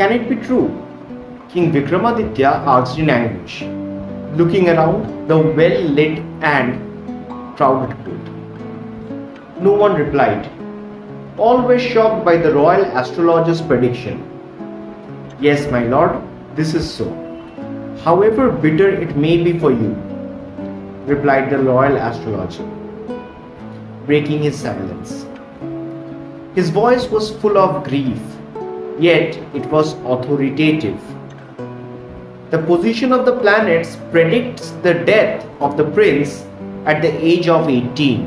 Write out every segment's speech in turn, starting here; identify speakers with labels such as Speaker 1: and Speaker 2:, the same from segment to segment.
Speaker 1: Can it be true? King Vikramaditya asked in anguish, looking around the well-lit and crowded court. No one replied. All were shocked by the royal astrologer's prediction. Yes, my lord, this is so. However bitter it may be for you, replied the royal astrologer, breaking his silence. His voice was full of grief, yet it was authoritative. The position of the planets predicts the death of the prince at the age of 18.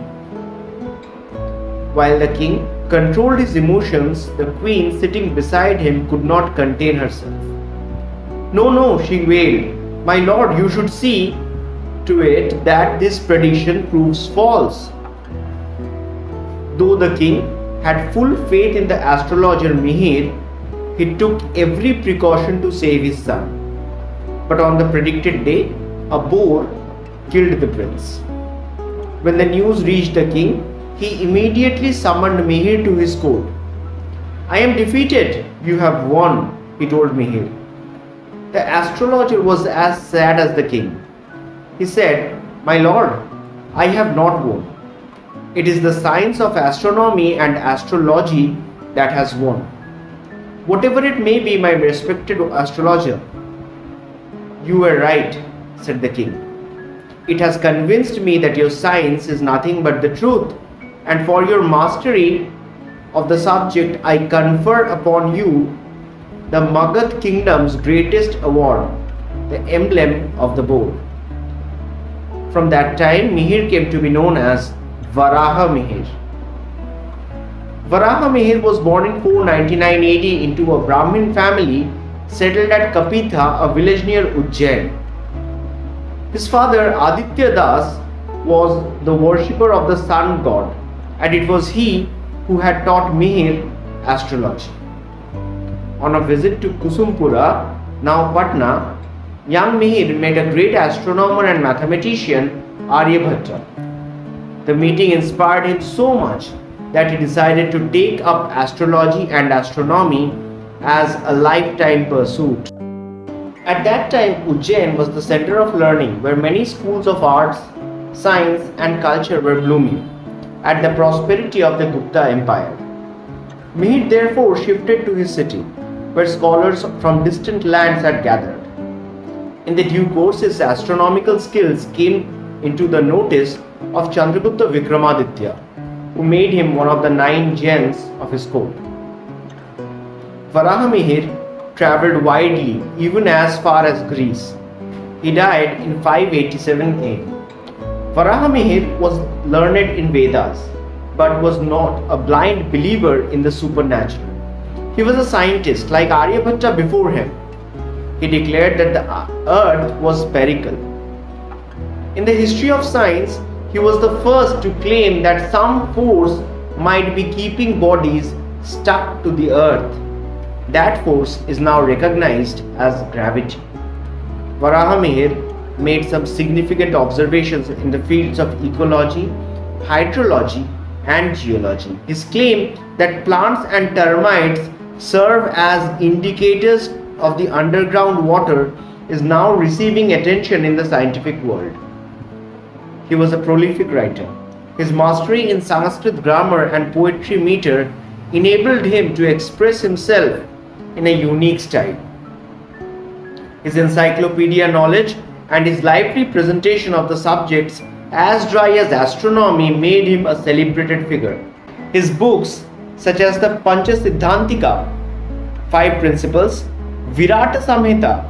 Speaker 1: While the king controlled his emotions, the queen sitting beside him could not contain herself. No, no, she wailed. My lord, you should see to it that this prediction proves false. Though the king had full faith in the astrologer Mihir, he took every precaution to save his son. But on the predicted day, a boar killed the prince. When the news reached the king, he immediately summoned Mihir to his court. I am defeated, you have won, he told Mihir. The astrologer was as sad as the king. He said, My lord, I have not won. It is the science of astronomy and astrology that has won. Whatever it may be, my respected astrologer. You were right, said the king. It has convinced me that your science is nothing but the truth, and for your mastery of the subject I confer upon you the Magadh kingdom's greatest award, the emblem of the boar. From that time, Mihir came to be known as Varahamihira. Varahamihira was born in 499 AD into a Brahmin family settled at Kapitha, a village near Ujjain. His father Aditya Das was the worshipper of the sun god, and it was he who had taught Mihir astrology. On a visit to Kusumpura, now Patna, young Mihir met a great astronomer and mathematician, Aryabhatta. The meeting inspired him so much that he decided to take up astrology and astronomy as a lifetime pursuit. At that time, Ujjain was the center of learning where many schools of arts, science and culture were blooming at the prosperity of the Gupta Empire. Mihir therefore shifted to his city, where scholars from distant lands had gathered. In the due course, his astronomical skills came into the notice of Chandragupta Vikramaditya, who made him one of the 9 gens of his court. Varahamihira travelled widely, even as far as Greece. He died in 587 AD. Varahamihira was learned in Vedas, but was not a blind believer in the supernatural. He was a scientist like Aryabhatta before him. He declared that the earth was spherical. In the history of science, he was the first to claim that some force might be keeping bodies stuck to the earth. That force is now recognized as gravity. Varahamihira made some significant observations in the fields of ecology, hydrology, and geology. His claim that plants and termites serve as indicators of the underground water is now receiving attention in the scientific world. He was a prolific writer. His mastery in Sanskrit grammar and poetry meter enabled him to express himself in a unique style. His encyclopedia knowledge and his lively presentation of the subjects as dry as astronomy made him a celebrated figure. His books such as the Panchasiddhantika, 5 Principles, Virata Samhita,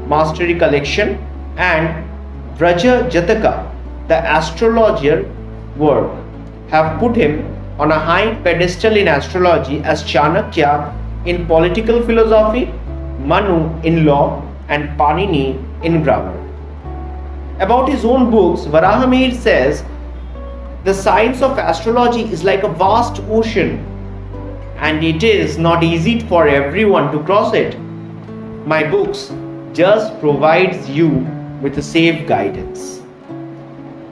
Speaker 1: Mastery Collection, and Vraja Jataka, the astrologer work, have put him on a high pedestal in astrology as Chanakya in political philosophy, Manu in law, and Panini in grammar. About his own books, Varahamihira says, the science of astrology is like a vast ocean, and it is not easy for everyone to cross it. My books just provides you with a safe guidance.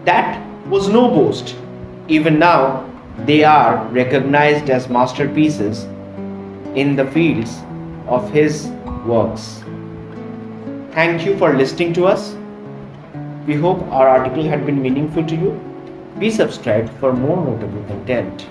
Speaker 1: That was no boast. Even now, they are recognized as masterpieces in the fields of his works. Thank you for listening to us. We hope our article had been meaningful to you. Be subscribed for more notable content.